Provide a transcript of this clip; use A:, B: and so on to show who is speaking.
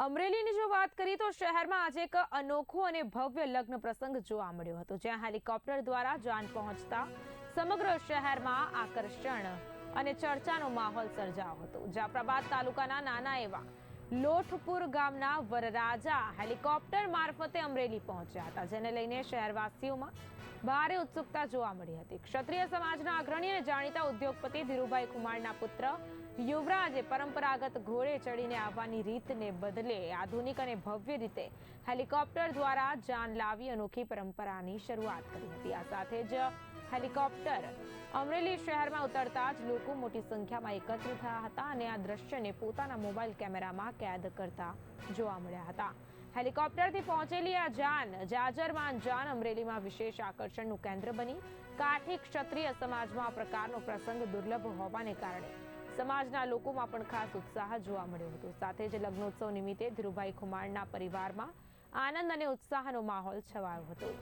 A: અમરેલીની જો વાત કરીએ તો શહેરમાં આજે એક અનોખો અને ભવ્ય લગ્ન પ્રસંગ જોવા મળ્યો હતો, જ્યાં હેલિકોપ્ટર દ્વારા જાન પહોંચતા સમગ્ર શહેરમાં આકર્ષણ અને ચર્ચાનો માહોલ સર્જાયો હતો. જાફરાબાદ તાલુકાના નાના એવા લોઠપુર ગામના વરરાજા હેલિકોપ્ટર મારફતે અમરેલી પહોંચ્યા હતા, જેને લઈને શહેરવાસીઓમાં ભારે ઉત્સુકતા જોવા મળી હતી. ક્ષત્રિય સમાજના અગ્રણી અને જાણીતા ઉદ્યોગપતિ ધીરુભાઈ ખુમાણના પુત્ર યુવરાજે પરંપરાગત ઘોડે ચડીને આવવાની રીતને બદલે આધુનિક અને ભવ્ય રીતે હેલિકોપ્ટર દ્વારા જાન લાવી અનોખી પરંપરાની શરૂઆત કરી હતી. આ સાથે જ હેલિકોપ્ટર અમરેલી શહેરમાં ઉતરતા જ લોકો મોટી સંખ્યામાં એકત્ર થયા હતા અને આ દ્રશ્યને પોતાના મોબાઈલ કેમેરામાં કેદ કરતા જોવા મળ્યા હતા. હેલિકોપ્ટરથી પહોંચેલી આ જાન જાજરમાન જાન અમરેલીમાં વિશેષ આકર્ષણનું કેન્દ્ર બની. કાઠી ક્ષત્રિય સમાજમાં આ પ્રકારનો પ્રસંગ દુર્લભ હોવાને કારણે સમાજના લોકોમાં પણ ખાસ ઉત્સાહ જોવા મળ્યો હતો. સાથે જ લગ્નોત્સવ નિમિત્તે ધીરુભાઈ ખુમાણના પરિવારમાં આનંદ અને ઉત્સાહનો માહોલ છવાયો હતો.